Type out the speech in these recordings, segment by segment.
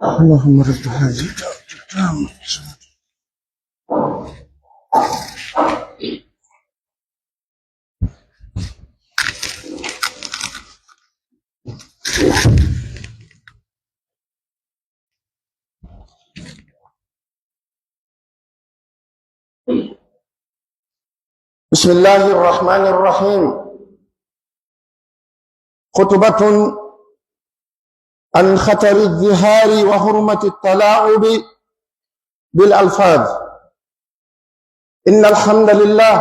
اللهم رب هذه الدعوة بسم الله الرحمن الرحيم. خطبة عن خطر الظهار وحرمة التلاعب بالألفاظ. إن الحمد لله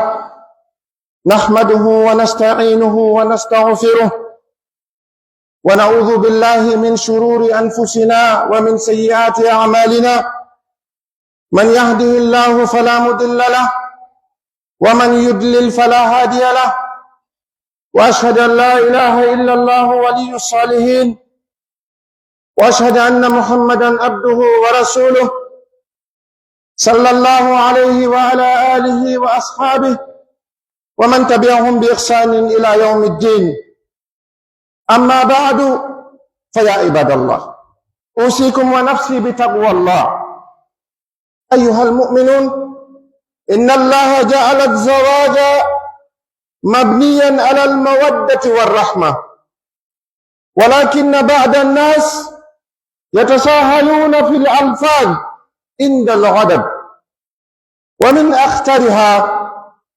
نحمده ونستعينه ونستغفره ونعوذ بالله من شرور أنفسنا ومن سيئات أعمالنا. من يهده الله فلا مضل له ومن يضلل فلا هادي له، وأشهد أن لا إله إلا الله ولي الصالحين، وأشهد أن محمدًا عبده ورسوله صلى الله عليه وعلى آله وأصحابه ومن تبعهم بإحسان إلى يوم الدين. أما بعد، فيا عباد الله، أوصيكم ونفسي بتقوى الله. أيها المؤمنون، إن الله جعل الزواج مبنيًا على المودة والرحمة، ولكن بعض الناس يتساهلون في الألفاظ عند الغضب، ومن أخطرها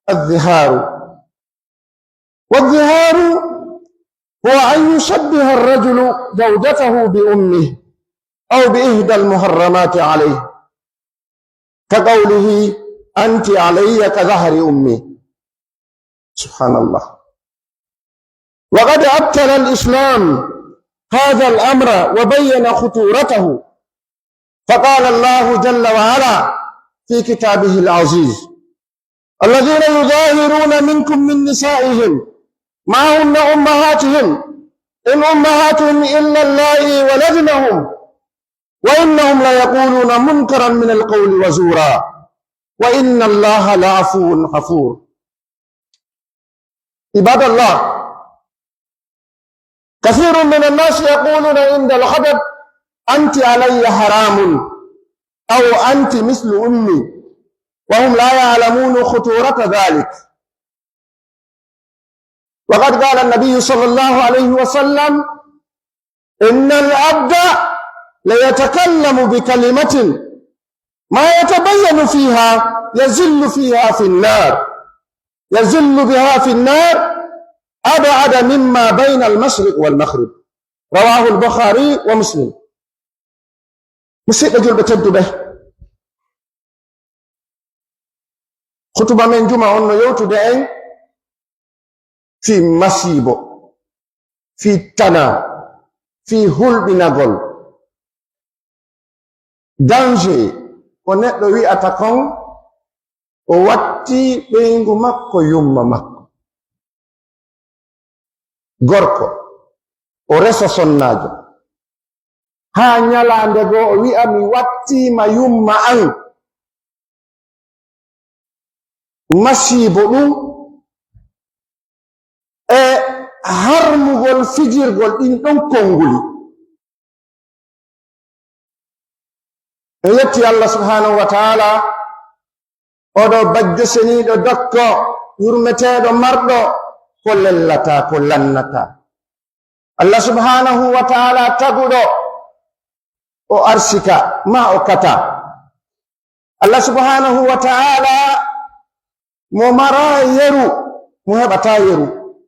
الظهار. والظهار هو أن يشبه الرجل زوجته بأمه أو بإحدى المحرمات عليه، كقوله أنت علي كظهر أمي. سبحان الله. وقد أبطل الإسلام هذا الأمر وبين خطورته، فقال الله جل وعلا في كتابه العزيز: الذين يظاهرون منكم من نسائهم ما هن أمهاتهم إن أمهاتهم إلا اللائي ولدنهم وإنهم ليقولون منكرا من القول وزورا وإن الله لعفو غفور. عباد الله، كثير من الناس يقولون عند الغضب أنت علي حرام أو أنت مثل أمي، وهم لا يعلمون خطورة ذلك. وقد قال النبي صلى الله عليه وسلم: إن العبد ليتكلم بكلمة ما يتبين فيها يزل فيها في النار، يزل بها في النار أبعد مما بين المشرق والمغرب. رواه البخاري ومسلم. مسيء رجل بتد به khutba men juma on no yewtude en fi masibo fi tana fi hulɓinagol danger ko neɗɗo wi'ata kon o watti ɓeygu makko yumma makko gorko o resa sonnajo ha nyalande go o wi'a mi wattima yumma an masibo ɗum e harmugol fijirgol ɗin ɗon konguli en yetti Allah subhanahu wa ta'ala oɗo bajjo seniɗo dokko yurmeteɗo marɗo ko lellata ko lannata Allah subhanahu wa ta'ala taguɗo o arsika ma o kata Allah subhanahu wa ta'ala mo mara yeru mo heɓata yeru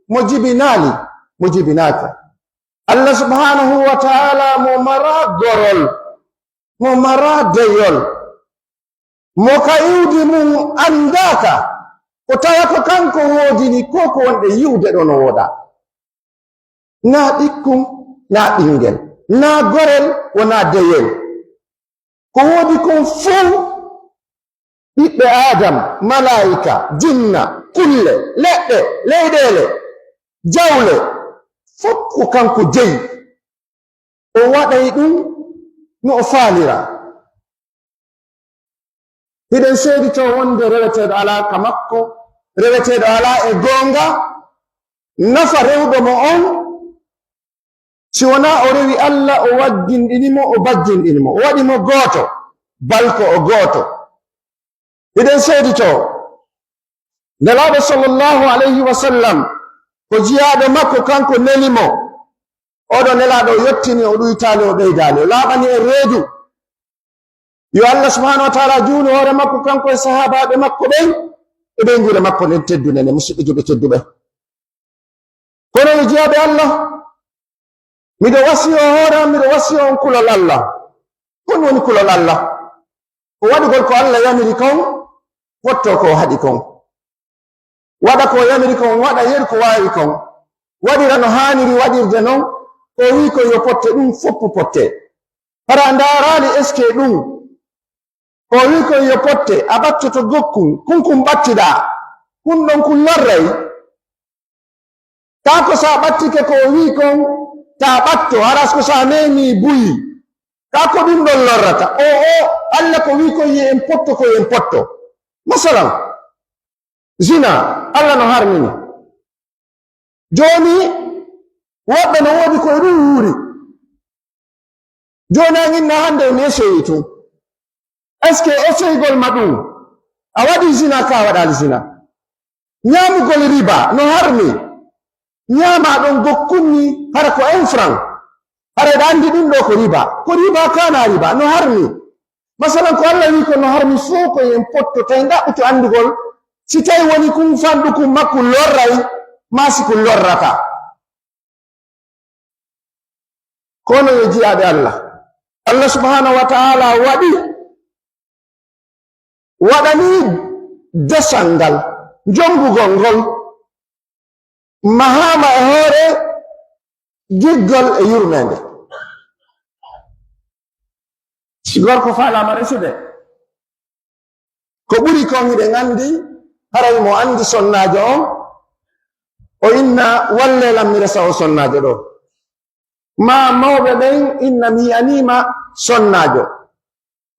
mo jibinali mo jibinaka Allah subhanahu wa ta'ala mo mara gorol mo mara deyol mo ka iwdi mum andaka ko tawa ko kanko wodini ko ko wonde yiwde ɗo no woda na ɗikkum na ɓingel na gorel wona deyel ko wodi kon fuu ɓiɓɓe adam malaika jinna kulle leɗɗe leyɗele jawle fof ko kanko jeyi o waɗay ɗum no o faalira hiɗen seedi to wonde reweteɗo ala ka makko reweteɗo ala e gonga nafa rewɗo mo on si wona o rewi Allah o waggindinimo o bajjindinimo o waɗimo gooto balko o gooto hiɗen seedi to nelaɗo sallallahu alayhi wa sallam ko jiyaɗo makko kanko nelimo oɗo nelaɗo yettini o ɗuytali o ɓeydali o laaɓani e reedu yo Allah subhanahu wa ta'ala juuni hoore makko kanko e sahabaɓe makko ɓen e ɓen gure makko nden teddunene musidɓe juɓe tedduɓe kono yo jiyaɓe Allah miɗo wasiyo hoore am miɗo wasiyo on kulol Allah kon woni kulol Allah ko waɗugol ko Allah yamiri kon wotto ko haɗi kon waɗa ko yamiri kon waɗa yeru ko wawi kon waɗira no haniri waɗirde non ko wi ko yo potte ɗum foppu potte hara ndarali est ce que ɗum ko wi ko yo potte a ɓattoto gokkum kunkum ɓattiɗa kun ɗon kun lorray ta ko sa ɓattike ko wi kon ta ɓatto haras ko sa memi buyi ka ko ɗum ɗon lorrata o Allah ko wi ko yi en potto ko en potto masalan zina Allah no harmini joni woɓɓe no woodi koye ɗum wuuri joni a inna hande mi esoyi tun est ce que esoygol ma ɗum a waɗi zina ka waɗali zina ñamugol riba no harmi ñama ɗon gokkunni hara ko 1 franc hara ɗa andi ɗum ɗo ko riba kana riba no harmi masalan ko Allah wi ko no harmi fof ko yen potto tawi ngaɓɓuto andugol si tawi woni kum fanɗu kum makko lorray masi ko lorrata kono yo jiyaɓe Allah subhanahu wa ta'ala waɗani desal ngal jombugol ngol mahama e hoore giggol e yurmede si gorko falama resude ko ɓuri kon hiɗen andi haray mo andi sonnajo on o inna wallelam mi resa o sonnajo ɗo ma mawɓe ɓen inna mi yi'anima sonnajo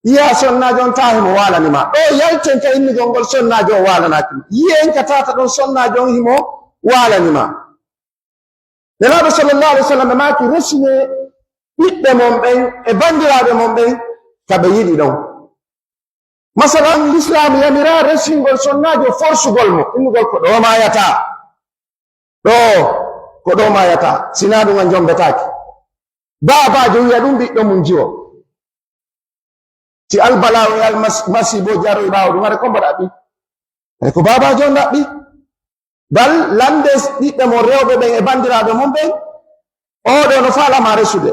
yiya sonnajo on tahi mo walanima ɗo yalten ka innigol ngol sonnajo o walanakima yiyen ka tata ɗon sonnajo on himo walanima nelaɗo sallallahu alaihi wa sallam ɓe maki resine ɓiɓɓe mon ɓen e bandiraɓe mon ɓen kaɓe yiɗi ɗon masalan l'islam yamira resingol sonnajo forsugol mo innugol ko ɗo mayata ɗo ko ɗo mayata sina ɗum a jombetaki babajo wiya ɗum ɓiɗɗo mum jiwo ti albala o yal masibo jaroy ɓawo ɗum hare ko mbaɗa ɓi hare ko babajo on ɗaɓɓi bal lande ɓiɓɓe mon rewɓe ɓen e bandiraɓe mon ɓen oɗo no falama resude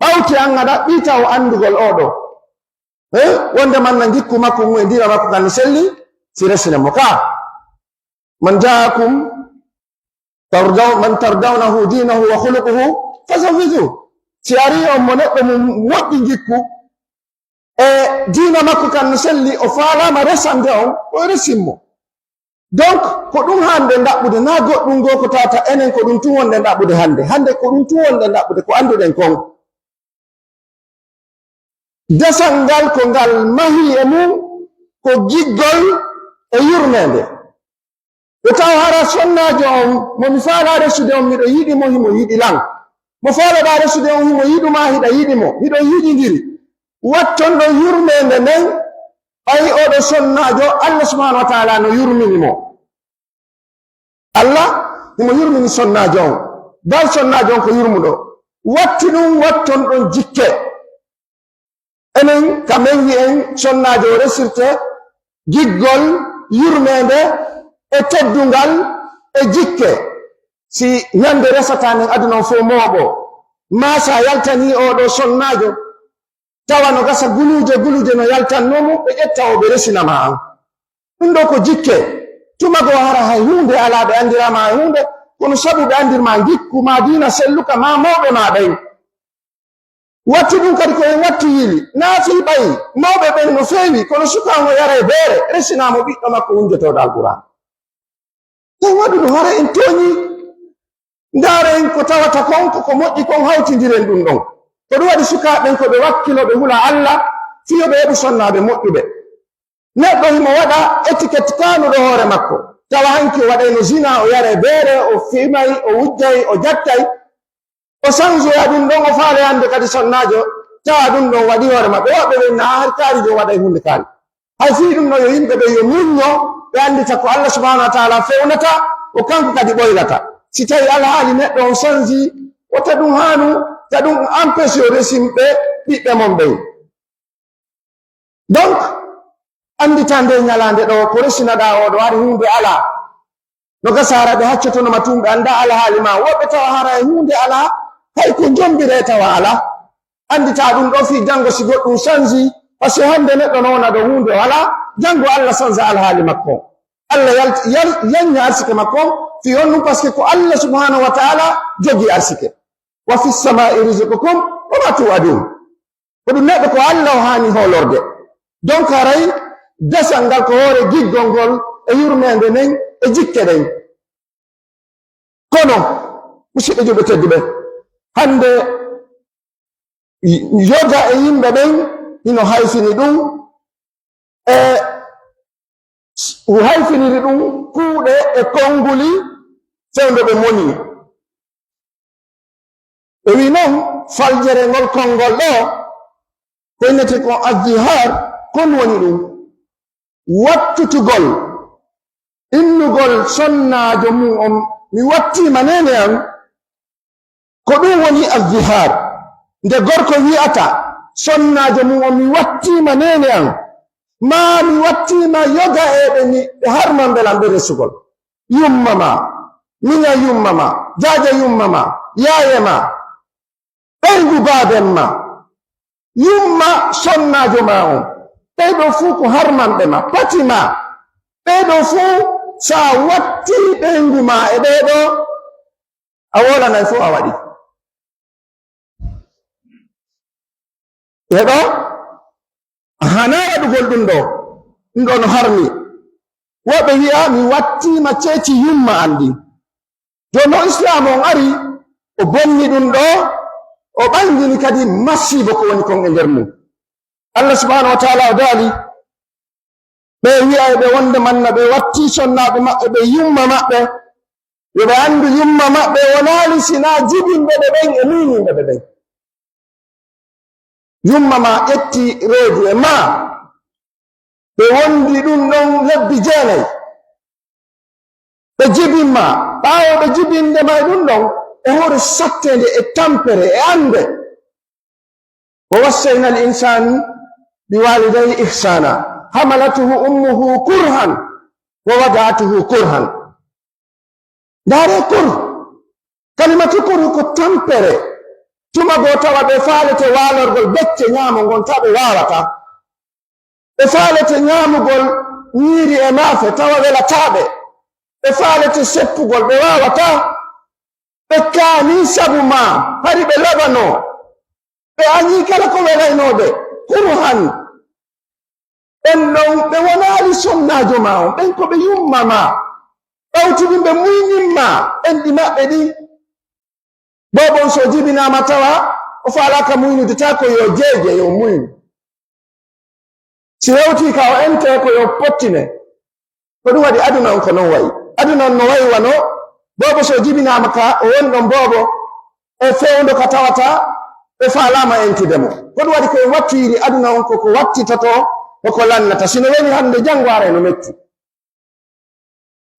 ɓawti an aɗa ɓita o andugol oɗo wonde man na gikku makko mum e ndira makko kan selli siresina moka man jaakum man tardawnahu dinahu wa khuluquhu fazawwiju siari on mo neddo mum woddi jikku e diina makko kan selli o faalama resande on o resimmo donc ko ɗum hande ɗaɓɓude na goɗɗum go ko tata enen ko ɗum tun wonde ɗaɓɓude hande ko ɗum tun wonde ɗaɓɓude ko anduɗen kon desal ngal ko ngal mahi e mum ko giggol e yurmede ɓe taw hara sonnajo on momi faala resude on miɗo yiɗimo himo yiɗi lan mo faaloɗa resude on himo yiɗuma hiɗa yiɗimo hiɗo yiɗidiri watton ɗo yurmede nden ɓayi oɗo sonnajo Allah subhanahu wa taala no yurminimo Allah himo yurmini sonnajo on dal sonnajo on ko yurmuɗo watti ɗum watton ɗon jikke enen kamen wi'en sonnajo o resirte giggol yurmede e teddungal e jikke si ñande resatanen aduna o fof mooɓo ma sa yaltani oɗo sonnajo tawa no gasa guluje no yaltannomo ɓe ƴetta o ɓe resinama an ɗum ɗo ko jikke tumago hara hay hunde ala ɓe andirama hay hunde kono sabu ɓe andirma gikku ma dina selluka ma mawɓe ma ɓen watti ɗum kadi ko en wattu yili naafi ɓayi mawɓe ɓen no feewi kono sukago yara e beere resinamo ɓiɗɗo makko wunjetoɗo alquran tan waɗu ɗum hara en tooñi ndaren ko tawata kon ko moƴƴi kon hawtidiren ɗum ɗon ko ɗum waɗi sukaɓen ko ɓe wakkilo ɓe hula Allah fiyoɓe heɓu sonnaɓe moƴƴuɓe neɗɗo himo waɗa étiquette kanuɗo hoore makko tawa hanki o waɗayno zina o yara e beere o fimay o wujjay o jattay o sanjoya ɗum ɗon o faale hande kadi sonnajo tawa ɗum ɗon waɗi hoore maɓɓe woɓɓe ɓe na har kaari jo waɗay hunde kaari hay fii ɗum ɗo yo yimɓe ɓe yo muñño ɓe andita ko Allah subhanahu wa taala fewnata o kanko kadi ɓoylata si tawi alhaali neɗɗo on sanji wota ɗum haanu ta ɗum empêche o resimɓe ɓiɓɓe mon ɓey donc andita nde ñalande ɗo ko resinaɗa oɗo hari hunde ala no gasa hara ɓe haccotonoma tumɓe anda alhaali ma woɓɓe tawa hara e hunde ala hay ko jombire tawa ala andita ɗum ɗo fi janngo si goɗɗum sanji par ce que hande neɗɗo no wona ɗo hunde o ala janngo Allah sanza alhaali makko Allah yanya arsike makko fi on ɗum par ce que ko Allah subhanahu wa taala jogi arsike wa fi samai rizqukum wa ma tu'adun ko ɗum neɗɗo ko Allah o hani holorde donc haray desal ngal ko hoore giggol ngol e yurmede nden e jikke ɗen kono musidɓe juɓe tedduɓe hande yoga e yimɓe ɓen hino hayfini ɗum e hayfiniri ɗum kuuɗe e konnguli fewde ɓe moni ɓe wi noon faljere ngol konngol ɗo ko innete ko addihar kon woni ɗum wattutugol innugol sonnajo mum on mi wattima nene am ko ɗum woni addihar nde gorko wi'ata sonnajo mum on mi wattima nene am ma mi wattima yoga eɓe ɓe harman belam ɓe resugol yumma ma miña yumma ma jaaja yumma ma yaaye ma ɓeygu baaben ma yumma sonnajo ma on ɓeɗo fuu ko harmanɓe ma pati ma ɓeɗo fuu sa watti ɓeygu ma e ɓeɗo a wolanay fuu a waɗi ɓeɗo hana waɗugol ɗum ɗo no harmi woɓe wi'a mi wattima ceeci yumma andi jono islam on ari o bonni ɗum ɗo o ɓangini kadi masibo ko woni kon e nder mum Allah subhanahu wa taala o daali ɓe wi'a ɓe wonde manna ɓe watti sonnaɓe maɓɓe ɓe yumma maɓɓe yoɓe andu yumma maɓɓe wonaali sina jibinɓe ɓe ɓen e miniɓe ɓe ɓen yumma ma ƴetti reedu e ma ɓe wondi ɗum ɗon lebbi 9 ɓe jibinma ɓaawo ɓe jibinde ma e ɗum ɗon e hoore sattende e tampere e ande wa wassayna al insan biwalidayhi ihsana hamalatuhu ummuhu kurhan wa wada'atuhu kurhan ndaare kur kalimatu kur ko tampere tuma go tawa ɓe faalete waalorgol becce ñaamo ngon ta ɓe waawata ɓe faalete ñaamugol ñiiri e maafe tawa welataɓe ɓe faalete seppugol ɓe wawata ɓe kaani sabu ma hari ɓe laɓano ɓe añi kala ko welaynoɓe huru han ɓen ɗon ɓe wonaali sonnajo ma on ɓen ko ɓe yumma ma ɓawtuɗum ɓe muyñimma ɓen ɗi maɓɓe ɗi bobon so jibinama tawa o faalaka muynude ta ko yo jeeje yo muynu si hewti ka o ente ko yo pottine ko ɗum waɗi aduna on ko non wayi aduna on no wayi wano bobo so jibinama ka o wonɗon bobo e fewndo ka tawata ɓe faalama entidemo ko ɗum waɗi koye wattiri aduna on koko wattitoto koko lannata sino woni hande jangware no metti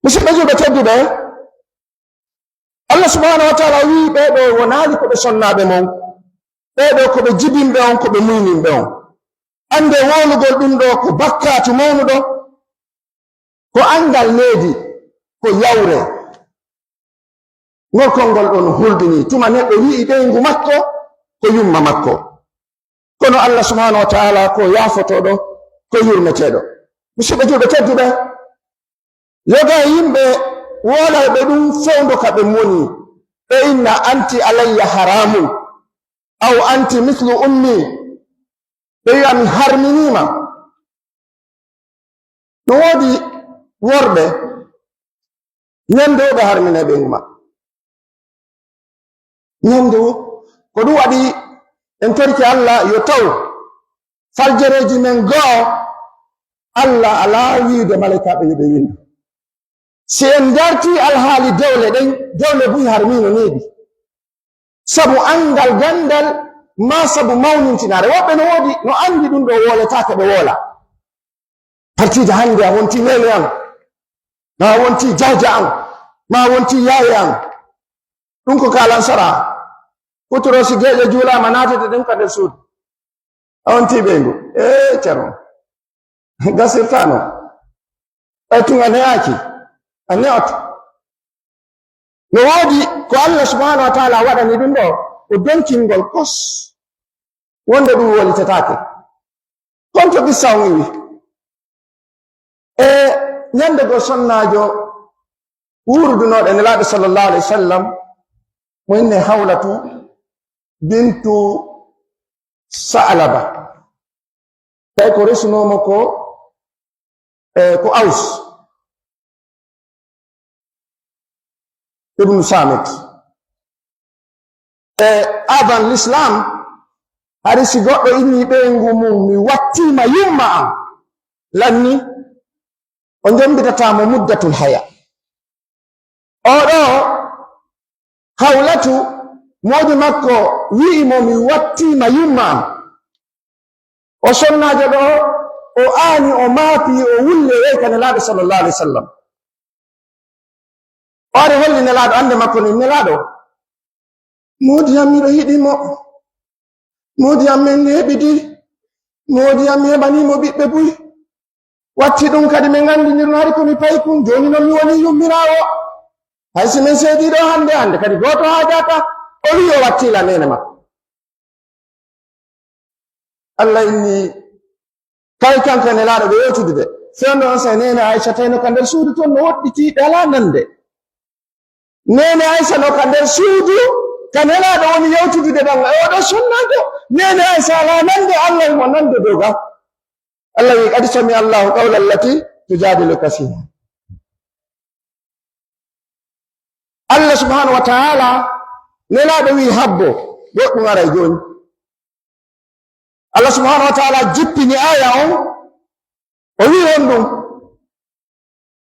musidɓe julɓe tedduɓe Allah subhanahu wa taala wi ɓeɗo wonaali koɓe sonnaɓe mon ɓeɗo koɓe jibinɓe on koɓe muyninɓe on ande wolugol ɗum ɗo ko bakkatu mawnuɗo ko angal needi ko yawre ngolkol ngol ɗon hulɓini tuma neɗɗo wi'i ɓeygu makko ko yumma makko kono Allah subhanahu wa taala ko yaafotoɗo ko yurmeteɗo musidɓe julɓe tedduɓe yoga yimɓe wolayɓe ɗum fewndo ka ɓe moni ɓe inna anti alayya haramun aw anti mithlu ummi ɓe wi'a mi harminima no woodi worɓe ñande o ɓe harmine ɓe nguma ñande o ko ɗum waɗi en torki Allah yo taw faljereji men goo Allah ala wiide malaikaɓe yoɓe windu si en darti alhaali dewle ɗen dewle buyi harmino neeɗi sabu angal gandal ma sabu mawnintinare woɓɓe no woodi no andi ɗum ɗo woletake ɓe woola partide hande a wonti nene an ma wonti jawja an ma wonti yaaye an ɗum ko kalan sara kutoro si geeƴe juulama natete ɗen ka nder suudu a wonti ɓeyngu ceero gasirtano ɓay tunga neyaki a neoto no woodi ko Allah subhanahu wa taala waɗani ɗum ɗo o donkingol kos wonde ɗum wolitetake konto gissa on iwi e ñande go sonnajo wuurdunoɗe nelaɗo sallallahu alayhi wa sallam mo inne Hawlatu bintu Sa'laba tawi ko resunomo ko Aws ibnu Samit avant l'islam hari si goɗɗo inni ɓeygu mum mi wattima yumma am lanni o jombitatamo muddatul haya oɗo Hawlatu moƴo makko wi'imo mi wattima yumma am o sonnajo ɗo o aani o maapi o wulle weyka nelaɗo sallallahu alayhi wa sallam o ari holli nelaɗo ande makko ni nelaɗo moodiyam miɗo yiɗimo moodiyam men heɓidi moodiyam mi heɓanimo ɓiɓɓe buy watti ɗum kadi min gandinirno hari komi payi kum joni noon mi woni yummirawo hay si min seediɗo hande kadi goto haajata o wi o wattila nene makko Allah inni kay kanka nelaɗo ɓe yewtude de fewndo on sa nene Aisha tawno ka nder suudu toon no woɗɗiti ɗala nande nene Aisha no ka nder suudu ka nelaɗo woni yewtudude ɗon oɗo sonnajo nene Aisha ala nande Allah mo nande doga Allah wi qad sami Allahu qawla allati tujadiluka fiha Allah subhanahu wa ta'ala nelaɗo wi habbo goɗɗum aray joni Allah subhanahu wa ta'ala jippini aya on o wi on ɗum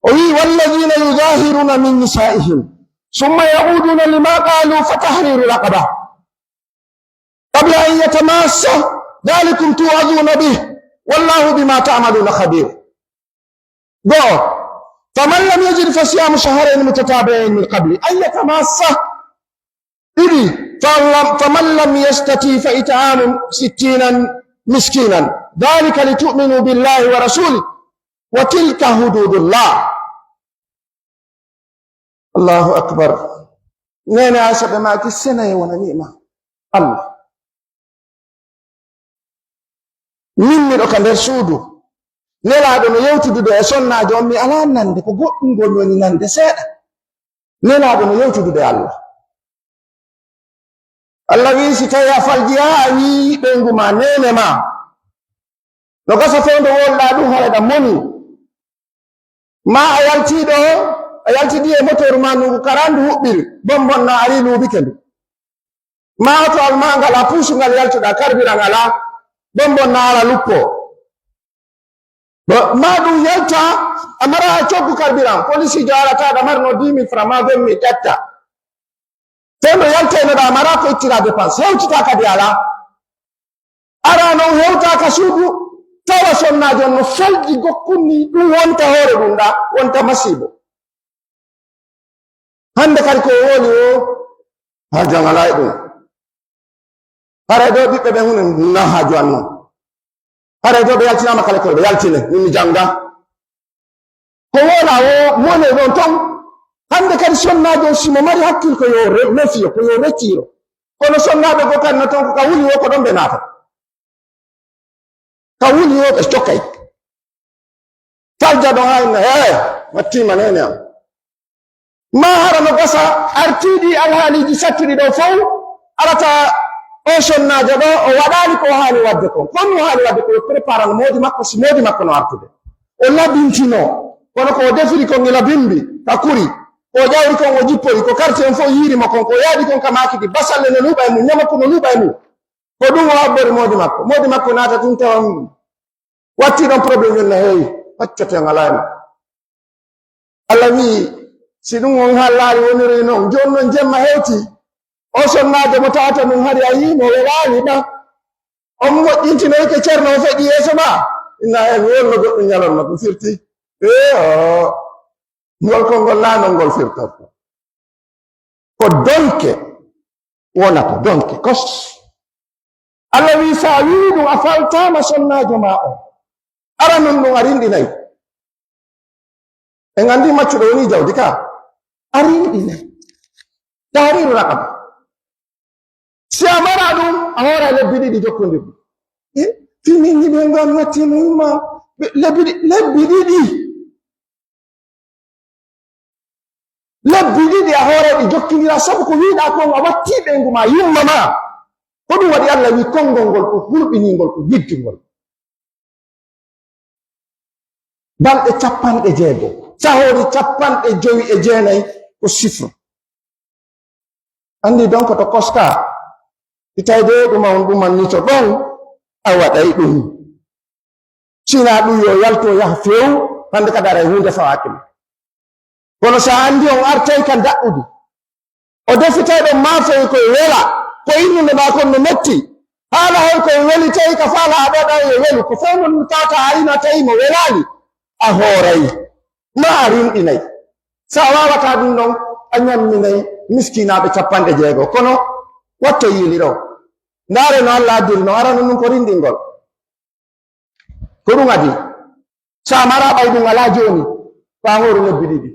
o wi walladina yudahiruna min nisaihim summa yauduna lima qalu fatahriru raqaba qabla an yatamassa dhalikum tu'aduna bih wallahu bima ta'maluna khabir go faman lam yajid fasiyamu shahrayn mutatabi'ain min qabli an yatamassa إذي فمن لم يستطع فإطعام 60 مسكينا ذلك لتؤمنوا بالله ورسوله وتلك حدود الله الله أكبر نينا عشب ما كسنا ونعمة الله من لو كان سودو nelaɗo no yewtudude e sonnajo on mi ala nande ko goɗɗum ngol woni nande seeɗa nelaɗo no yewtudude Allah Allah wi si tawi a falji ha a wi ɓengu ma nene ma no gasa fewndo wolɗa ɗum haɗaɗa moni ma a yaltiɗo a yaltiɗi e moteur ma ndugu karandu huɓɓiri bonbonna ari luuɓike ndu ma to alma ngal a puusungal yaltuɗa karbiran ala bonbonna ara luppo ma ɗum yalta amara coggu karbiran police jo arata ɗa marno 10 000 francs ma 20 000 ƴetta fewndo yaltenoɗa amara ko ittira dépense hewtita kadi ala ara non hewtaka suudu tawa sonnajo no falji gokkunni ɗum wonta hoore ɗum ɗa wonta masibo hande kadi ko woni o ha jangala e ɗum hara ɗo ɓiɓɓe ɓe hune na haaju an noon hara ɗo ɓe yaltinama kala koɓe yaltine woni janga ko wona o mone ɗon ton hande kadi sonnajo simo mari hakkil ko yo mefiyo ko yo rettiro kono sonnaɓe go kadi no ton ko ka wuli o ko ɗon ɓe naata ka wuli o ɓe stokkay falja ɗon hayna wattima nene am ma hara no gasa artiɗi alhaaliji sattuɗi ɗo fof arata o sonnajo ɗo o waɗani ko haani wadde ko konno haani wadde ko préparan moodi makko si moodi makko no artude o labintino kono ko defiri kon ila bimbi ka kuri ko ƴawri kon o jippori ko quartier on fof yiirimo kon ko yaaɗi kon ka makidi basalle no luuɓa e mum ñamako no luuɓa e mum ko ɗum o habbori moodi makko naata tun tawan watti ɗon probléme yon no heewi haccoten ala en Allah wi si ɗum on hallaari woniri noon joni noon jemma hewti o sonnajo mo tawata ɗum hari a yimo welani ɗa on moƴƴintinoyke ceerno o feƴi yeeso ma inna en wolno goɗɗum ñalonno ko firti ngol konngol laanol ngol firtorto ko donke wonata donke kos Allah wi sa wi ɗum a faltama sonnajo ma o ara non ɗum a rinɗinayi en andi maccuɗo woni jawdi ka a rinɗinayi tahriru raqaba si a mara ɗum a hoora lebbi ɗiɗi jokkodirɗi finin yiɓe ngan wattinuma lebbi ɗiɗi a hoora ɗi jokkidira sabu ko wiɗa kon a watti ɓengu ma yumma ma ko ɗum waɗi Allah wi konngol ngol ko hulɓiningol ko yiddugol balɗe 60 sahori 59 ko chiffre andi donc to koska itayde ɗuma on ɗumanni to ɗon a waɗay ɗum sina ɗum yo yalto yaha few hande kadi ara hunde fawakima kono sa andi on artay ka daɓɓude o defitay ɗon mafeyi koye wela ko innude ma kon no metti haala hay koye weli tawi ka faala a ɗoɗa yo welu ko fof non tawta arino tawi mo welani a hoorayi ma a rinɗinayi sa wawata ɗum ɗon a ñamminayi miskinaɓe 60 kono watto yiili ɗo ndaare no Allah addiri no arano ɗum ko rinɗingol ko ɗum adi sa mara ɓay ɗum ala joni fa hooru lebbi ɗiɗi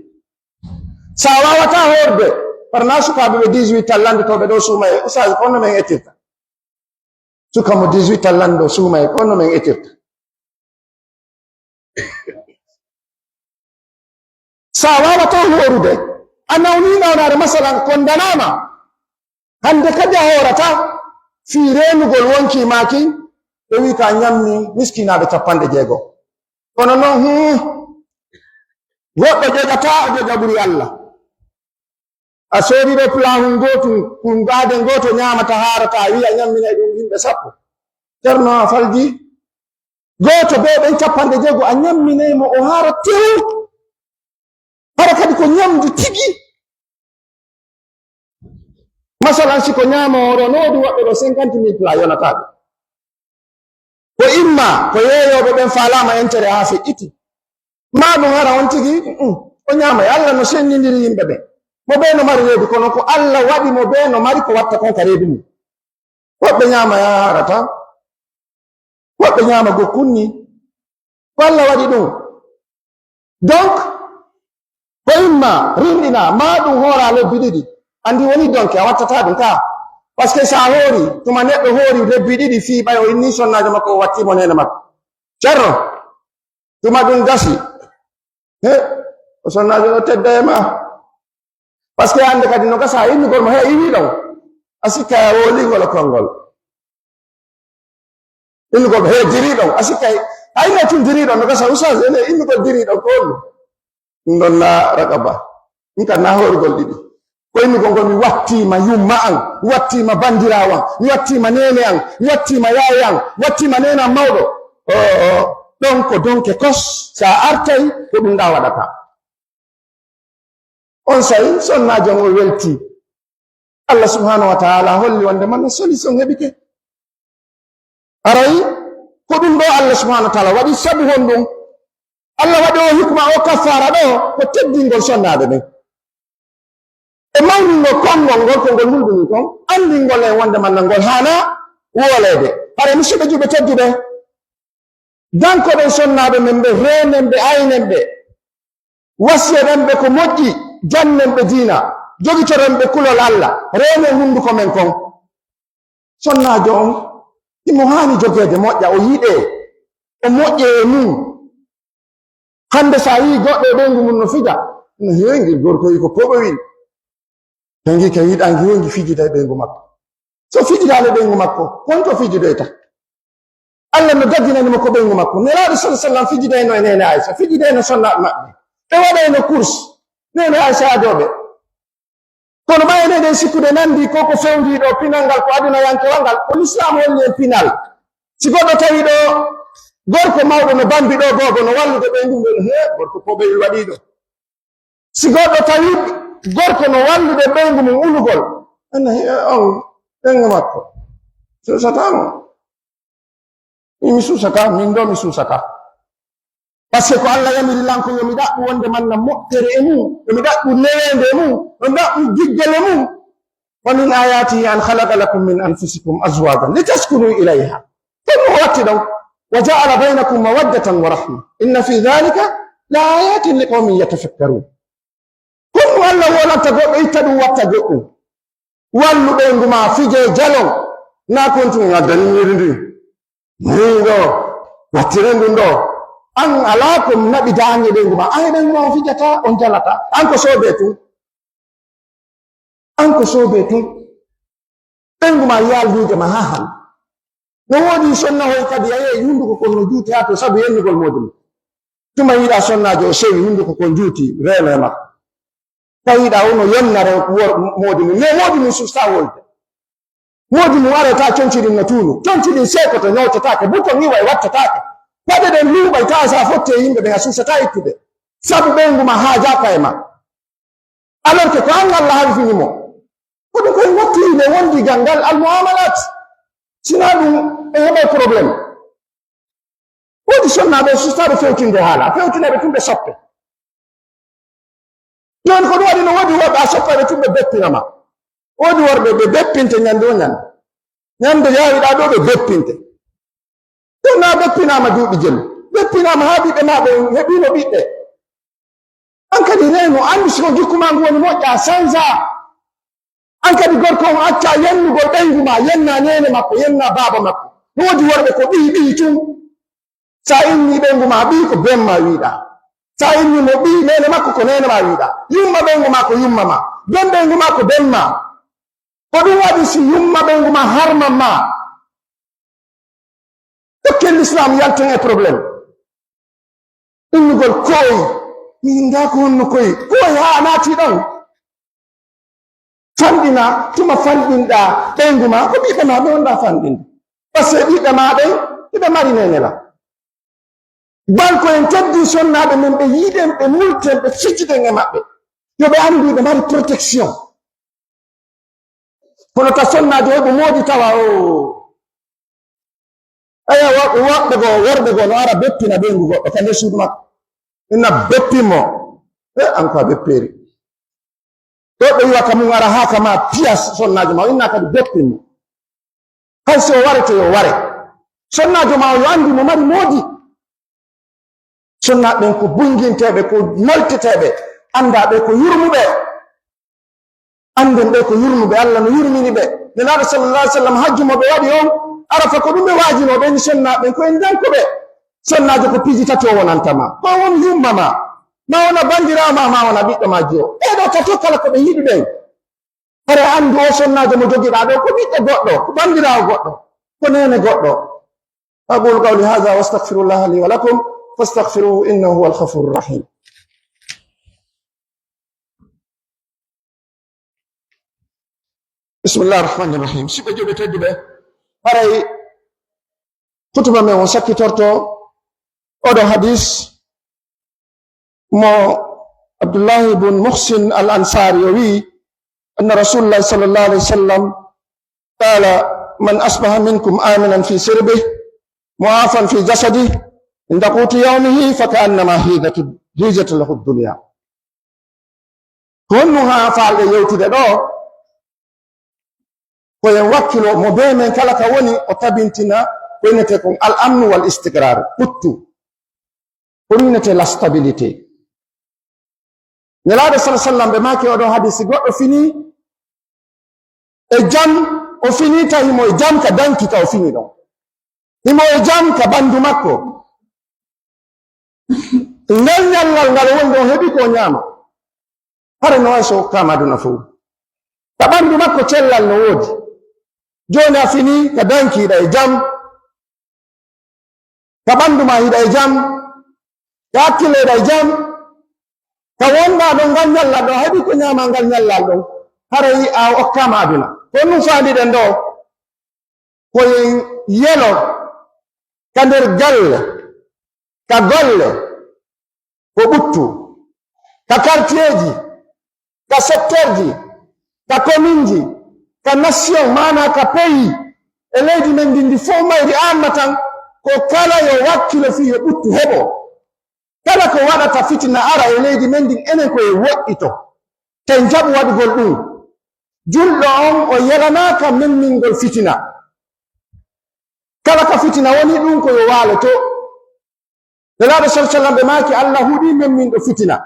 sa wawata hoorde parna sukaɓe ɓe 18 tallande toɓe ɗo suuma e usage konno men ettirta suka mo 18 tallande ɗo suuma e konno men ettirta sa wawata hoorude a nawni nawnare masalan kon danama hande kadi a hoorata fi renugol wonki maki ɓe wi ka ñamni miskinaɓe 60 kono noon goɗɗo joƴata o joƴa ɓuri Allah a soodiɗo plan gotum gaden goto ñamata harata a wiya ñamminay ɗum yimɓe 10 ceerno a falji goto be ɓen 60 a ñamminaymo o haara tew hara kadi ko ñamdu tigi masalan siko ñama oɗo noodi woɓɓe ɗo 50 000 pla yonataɓe ko imma ko yeeyoɓe ɓen falama intérêt ha feƴƴiti ma ɗum hara on tigi o ñamay Allah no sennidiri yimɓe ɓe mo ɓe no mari reedu kono ko Allah waɗi mo ɓe no mari ko watta kon ka reedu mum woɓɓe ñama ya harata woɓɓe ñama go kunni ko Allah waɗi ɗum donc ko imma rinɗina ma ɗum hoora lebbi ɗiɗi andi woni donc a wattata ɗum ka par ce que sa hoori tuma neɗɗo hoori lebbi ɗiɗi fii ɓay o inni sonnajo makko o wattimo nene makko ceerno tuma ɗum gasi o sonnajo ɗo tedda e ma par ce que hande kadi no gasa innugol mo he iwi ɗon a sikka e woligol e konngol innugol mo he diri ɗon a sikka hayno tun diri ɗon no gasa usage ene innugol diri ɗon ko hollu ɗum ɗon na raqaba ɗum kad na horugol ɗiɗi ko innugol ngol mi wattima yumma an mi wattima bandirawo an mi wattima nene an mi wattima yaye an mi wattima nene an mawɗo ɗon ko donke kos sa artay ko ɗum ɗa waɗata on sayi sonnajo ngo welti Allah subhanahu wa ta'ala holli wonde man solution heɓike arayi ko ɗum ɗo Allah subhanahu wa ta'ala waɗi sabu hon ɗum Allah waɗi o hikma o kaffara ɗo ko teddingol sonnade ɓen e mawningol konngol ngol ko ngol hulɗuni kon andingol e wonde man ngol hana wolede hare musidɓe juɓe tedduɓe dankoɓe sonnaɓe men ɓe renen ɓe aynen ɓe wasiyaɗen ɓe ko moƴƴi jannen ɓe diina jogitoren ɓe kulol Allah renen hunduko men kon sonnajo on imo hani jogede moƴƴa o yiɗe o moƴƴe e mum hande sa yi goɗɗo e ɓeygu mum no fija no hewi gorko wi ko poɓowil hengi ka yiɗangi wongi fijida e ɓeygu makko so fijidale ɓeygu makko honto fijidoyta Allah no dagginanimo ko ɓeygu makko nelaɗo sallam fijidayno e nene Aisha fijidayno sonnaɓe maɓɓe ɓe waɗayno course nene Aisha adoɓe kono ɓayeneɗen sikkude nandi koko fewdiɗo pinal ngal ko aduna yankewal ngal ko l'islam holli en pinal si goɗɗo tawi ɗo gorko mawɗo no bambi ɗo gogo no wallude ɓeygu ɓen he gorko poɓewi waɗiɗo si goɗɗo tawi gorko no wallude ɓeygu mum ulugol anna on ɓeygu makko susatamo mi susata min ɗo mi susata par ce que ko Allah yamiri lanko yomi ɗaɓɓu wonde manna moƴƴere e mum yomi ɗaɓɓu lewende e mum yomi ɗaɓɓu giggel e mum wa min ayatihi an khalaqa lakum min anfusikum azwajan litaskunu ilayha ɗum o watti ɗon wa ja'ala baynakum mawaddatan wa rahma inna fi dhalika la ayatin liqawmin yatafakkarun ɗum Allah wolanta goɗɗo itta ɗum watta goɗɗum wallu ɓeygu ma fije jalon na kontum addanimiri ndi ɗo wattire ndum ɗo an ala ko naɓi daŋe ɓeygu ma an ɓeygu ma on fijata on jalata an ko sobe tun ɓeygu ma yaldude ma ha han no woodi sonna hoy kadi aye hunduko kon no juuti ha to sabu yennugol modum tuma yiɗa sonnajo o sewi hunduko kon juuti reno e makko tawiɗa wono yonnare moodi mum mais moodi mum susta wolde moodi mum arata conciɗin no tuunu conciɗin sekoto ñawtatake buton iwa e wattatake paɗe ɗen luuɓay tawa sa fotte yimɓe ɓen a susata ittude sabu ɓeygu ma haajaka e ma alors que ko an Allah halfinimo ko ɗum koye wattinde wondigal ngal almuamalat sina ɗum ɓe heɓe probléme woodi sonnaɓe sustaɓe fewtinde haala fewtineɓe tumɓe soppe joni ko ɗum waɗi no woodi worɓe a soppaɓe tumɓe beppinama woodi worɓe ɓe beppinte ñande o ñande yawiɗa ɗo ɓe beppinte ɗum na beppinama duuɓi jelu beppinama ha ɓiɓɓe ma ɓe heɓino ɓiɓɓe an kadi reno andu siko gikkuma ngu woni moƴƴa sansa an kadi gorko on acca yennugol ɓeygu ma yenna nene makko yenna baaba makko no woodi worɓe ko ɓii tun sa inni ɓeygu ma ɓii ko bemma wiiɗa sa inni mo ɓii nene makko ko nene ma wiiɗa yumma ɓeygu ma ko yumma ma ben ɓeygu ma ko ben ma ko ɗum waɗi si yumma ɓeygu ma harman ma tokkel l'islam yalten e probléme innugol koyi min nda ko honno koyi koyi ha naati ɗon fanɗina tuma fanɗinɗa ɓeygu ma ko ɓiɓɓe ma ɓe wonɗa fanɗinde par ce que ɓiɓɓe ma ɓen ɓeɓe mari nenela banko en teddi sonnaɓe men ɓe yiiɗen ɓe multen ɓe ficciten e maɓɓe yo ɓe andi ɓe mari protection kono ta sonnajo heɓe moodi tawa o aya woɓɓe goo worɓe goo no ara beppina ɓeygu goɗɗo ka nder suudu makko inna beppinmo e an ko a bepperi ɗo ɓe wiwata mum ara ha kama piya sonnajo ma o inna kadi beppinmo hay si o warete yo ware sonnajo ma o yo andi mo mari moodi sonnaɓe ɓen ko bunginteɓe ko molteteɓe andaɓe ko yurmuɓe anden ɓe ko yurmuɓe Allah no yurmini ɓe nenaɗo sallallah alih w sallam hajju mo ɓe waɗi on arafa ko ɗum ɓe waajinoɓe ni sonnaɓe ko en dankoɓe sonnajo ko piiji tati o wonantama ko woni yummama ma wona bandirama ma wona ɓiɗɗo ma jo ɓeɗo tato kala ko ɓe yiɗi ɓen hara andu o sonnajo mo jogiɗa ɗo ko ɓiɗɗo goɗɗo ko bandirawo goɗɗo ko nene goɗɗo aqulu qawli hadha wa astaghfirullaha li wa lakum fastaghfiruhu innahu huwal ghafurur rahim. Bismillahir rahmanir rahim. Siɓe joɓe tedduɓe haray kutuba men on sakkitorto oɗo hadis mo Abdullah ibn Muhsin al-Ansari o wi anna Rasulullah sallallahu alaihi wasallam qala man asbaha minkum aminan fi sirbihi mu'afan fi jasadihi inda quti yawmihi faka'annama hijat lahu ad-dunya. Honno ha faalde yewtude ɗo koyen wakkilo mo be men kala ka woni o tabintina ko inete kon al amnu wal istiqrar ɓuttu ko inete la stabilité. Nelaɗo sallallahu alaihi wasallam ɓe maki oɗon hadisi goɗɗo fini e jam o fini ta himo e jam ka danki ka o fini ɗon himo e jam ka bandu makko ngal ñallal ngal woni ɗon heɓi ko ñaama hare no way so hokkama aduna fo ka bandu makko cellal no woodi joni a fini ka danki hiɗa e jam ka bandu ma hiɗa e jam ka hakkille hiɗa e jam ka wonɗa ɗon ngal ñallal ɗon heɓi ko ñaama ngal ñallal ɗon haray a hokkama aduna ko num faandiɗen ɗo koyen yelo ka nder galle ka golle ko ɓuttu ka quartier ji ka secteur ji ka commune ji ka nation mana ka pays e leydi men ndi fof mayri amma tan ko kala yo wakkilo fi e ɓuttu heɓo kala ko waɗata fitina ara e leydi men ndin enen koye woɗɗito ten jaɓu waɗugol ɗum julɗo on o yelanaka memmingol fitina kala ka fitina woni ɗum koyo waaloto nelaɗo sallallahu alaihi wasallam ɓe maki Allah huuɗi memminɗo fitina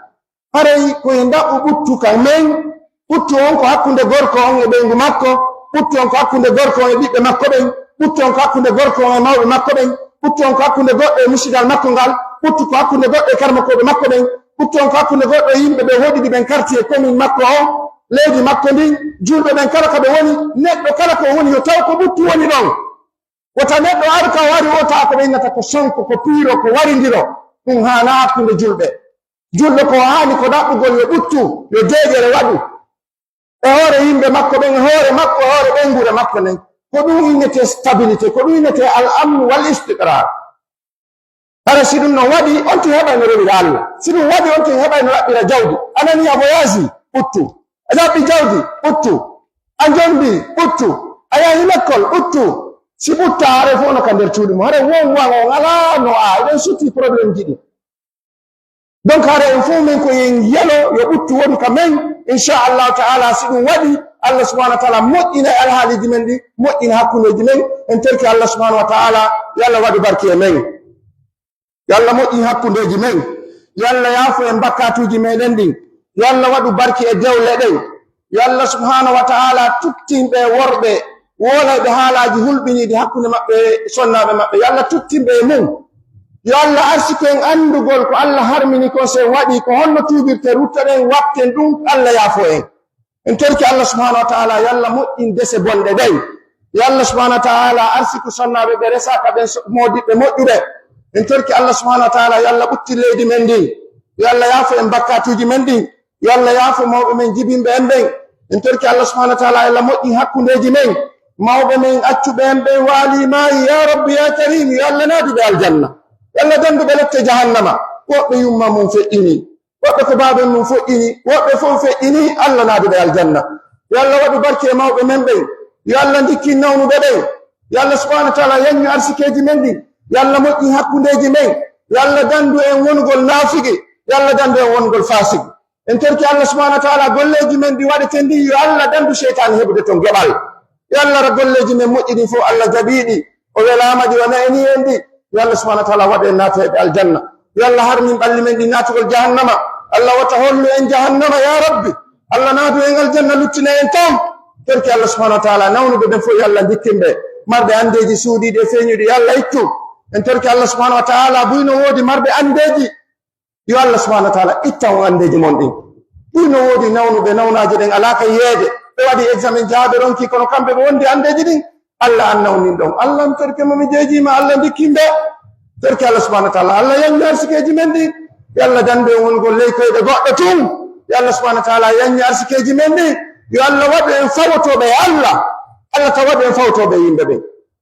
haray koye ndaɓɓu ɓuttu ka men ɓuttu on ko hakkunde gorko on e ɓeygu makko ɓuttu on ko hakkunde gorko on e ɓiɓɓe makko ɓen ɓuttu on ko hakkunde gorko on e mawɓe makko ɓen ɓuttu on ko hakkunde goɗɗo e musidal makko ngal ɓuttu ko hakkunde goɗɗo e karmakoɓe makko ɓen ɓuttu on ko hakkunde goɗɗo e yimɓe ɓe hoɗiɗi ɓen quartier commune makko o leydi makko ndin julɓe ɓen kala ko ɓe woni neɗɗo kala ko woni yo taw ko ɓuttu woni ɗon wota neɗɗo ar ka wari wota ko ɓe innata ko sonko ko piiro ko warindiro ɗum haana hakkunde julɓe julɗo ko haani ko ɗaɓɓugol yo ɓuttu yo deeƴere waɗu e hoore yimɓe makko ɓen hoore makko hoore ɓengure makko nen ko ɗum innete stabilité ko ɗum innete al amnu wal istiqrar hara si ɗum non waɗi on tin heɓay no rewira Allah si ɗum waɗi on tin heɓay no raɓɓira jawdi anani a voyage ɓuttu a jaɓɓi jawdi ɓuttu a jondi ɓuttu a yahi l'école ɓuttu si ɓutta hare fof no ka nder cuuɗi mo hare won wan on alaa no a eɗen sutti probléme jiɗi donc hare en fof men ko yen yelo yo ɓuttu woni ka men inchallahu taala si ɗum waɗi Allah subahanahu wa taala moƴƴina e alhaaliji men ɗi moƴƴina hakkundeji men en terki Allah subahanahu wa taala yo Allah waɗu barke e men yo Allah moƴƴin hakkundeji men yo Allah yaafo en bakkatuji meɗen ɗin yo Allah waɗu barke e dewle ɗen yo Allah subhanahu wa taala tuttinɓe worɓe wolayɓe haalaji hulɓiniɗi hakkunde maɓɓe sonnaɓe maɓɓe yo Allah tuttinɓe e mum yo Allah arsiko en andugol ko Allah harmini ko sen waɗi ko honno tuubirte ruttaɗen watten ɗum Allah yaafo en terki Allah subhanahu wa taala yo Allah moƴƴin dese bonɗe ɗen yo Allah subhanahu wa taala arsiko sonnaɓe ɓe resaka ɓen modiɓɓe moƴƴuɓe en terki Allah subhanahu wa taala yo Allah ɓutti leydi men ndin yo Allah yaafo en bakkatuji men ɗin yo Allah yaafo mawɓe men jibinɓe en ɓen en terki Allah subhanahu wa taala yo Allah moƴƴin hakkundeji men mawɓe men accuɓe en ɓen waalimayi ya rabbi ya karim yo Allah naadiɓe aljanna yo Allah danduɓe lette jahannama woɓɓe yumma mum feƴƴini woɓɓe ko baaben mum foƴƴini woɓɓe fof feƴƴini Allah naadiɓe aljanna yo Allah waɗu barke e mawɓe men ɓen yo Allah ndikkin nawnuɓe ɓen yo Allah subhanahu wa taala yaññu arsikeji men ɗin yo Allah moƴƴin hakkundeji men yo Allah dandu en wonugol naafigi yo Allah dandu en wonugol fasigi en terki Allah subhanahu wa taala golleji men ɗi waɗeten ndi yo Allah dandu cheytane heɓude ton geɓal yo Allah ra golleji men moƴƴini fof Allah jaɓiɗi o welama ɗi o nayni en ɗi yo Allah subhanahu wa taala waɗa en naateɓe aljanna yo Allah harmin ɓalli men ɗi naatugol jahannama Allah wata hollu en jahannama ya rabbi Allah naatu en aljanna luttina en tom terki Allah subhanahu wa taala nawnuɓe ɓen fof yo Allah dikkinɓe marɓe andeji suudiɗi e feeñuɗi yo Allah ittu en torki Allah subhanahu wa ta'ala buyno wodi marbe andeji yo Allah subhanahu wa ta'ala itta on andeji mon din buyno wodi nawnuɓe nawnaji ɗen alaka yeede ɓe waɗi examen jaaɓe ronki kono kamɓe ɓe wondi andeji ɗin Allah an nawnin ɗon Allah mi torke momi jejima Allah dikkimɓe torki Allah subhanahu wa ta'ala Allah yanni arsikeji men ɗin yo Allah dande wongol ley koyɗe goɗɗo tun yo Allah subhanahu wa ta'ala yanni arsikeji men ɗin yo Allah waɗu en fawotoɓe e Allah taw waɗu en fawotoɓe yimɓe ɓe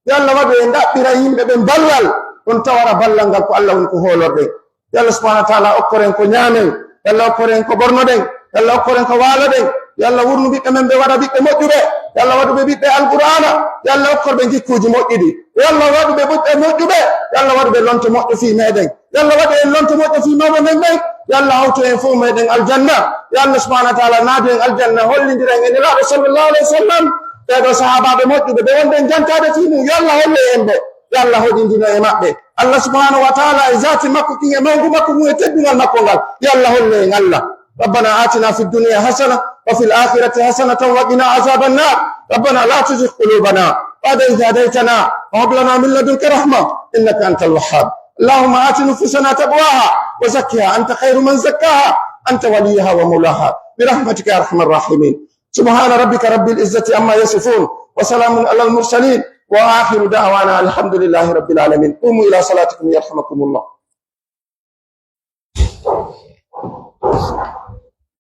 yo Allah waɗu en ɗaɓɓira yimɓe ɓen ballal on tawara ballal ngal ko Allah woni ko hoolorɗen yo Allah subhanahu wa ta'ala okkoren ko ñaamen yo Allah okkoren ko ɓornoɗen yo Allah okkoren ko waaloɗen yo Allah wurnu ɓiɓɓe men ɓe waɗa ɓiɓɓe moƴƴuɓe yo Allah waɗu ɓe ɓiɓɓe alqur'ana yo Allah okkorɓe jikkuji moƴƴuɗi yo Allah waɗu ɓe ɓiɓɓe moƴƴuɓe yo Allah waɗu ɓe lonto moƴƴo fi meɗen yo Allah waɗu en lonto moƴƴo fi mawɓe men ɓen yo Allah hawtu en fof meɗen aljanna yo Allah subhanahu wa ta'ala naadu en aljanna hollidiren e nelaɗo sallallahu alayhi wa sallam ɓeɗo sahabaɓe moƴƴuɓe ɓe wonɗen jantade fi mum yo Allah holle en ɓe yo Allah hoɗindino e maɓɓe Allah subhanahu wa ta'ala e zati makko kin e mawgu makko mum e teddugal makko ngal yo Allah holle en Allah ربنا آتنا في الدنيا حسنة وفي الآخرة حسنة وقنا عذاب النار ربنا لا تزغ قلوبنا بعد إذ هديتنا وهب لنا من لدنك رحمة إنك أنت الوهاب اللهم آت نفوسنا تقواها وزكها أنت خير من زكاها أنت وليها ومولاها برحمتك يا أرحم الراحمين سبحان ربك رب العزة عما يصفون وسلام على المرسلين وآخر دعوانا الحمد لله رب العالمين قوموا إلى صلاتكم يرحمكم الله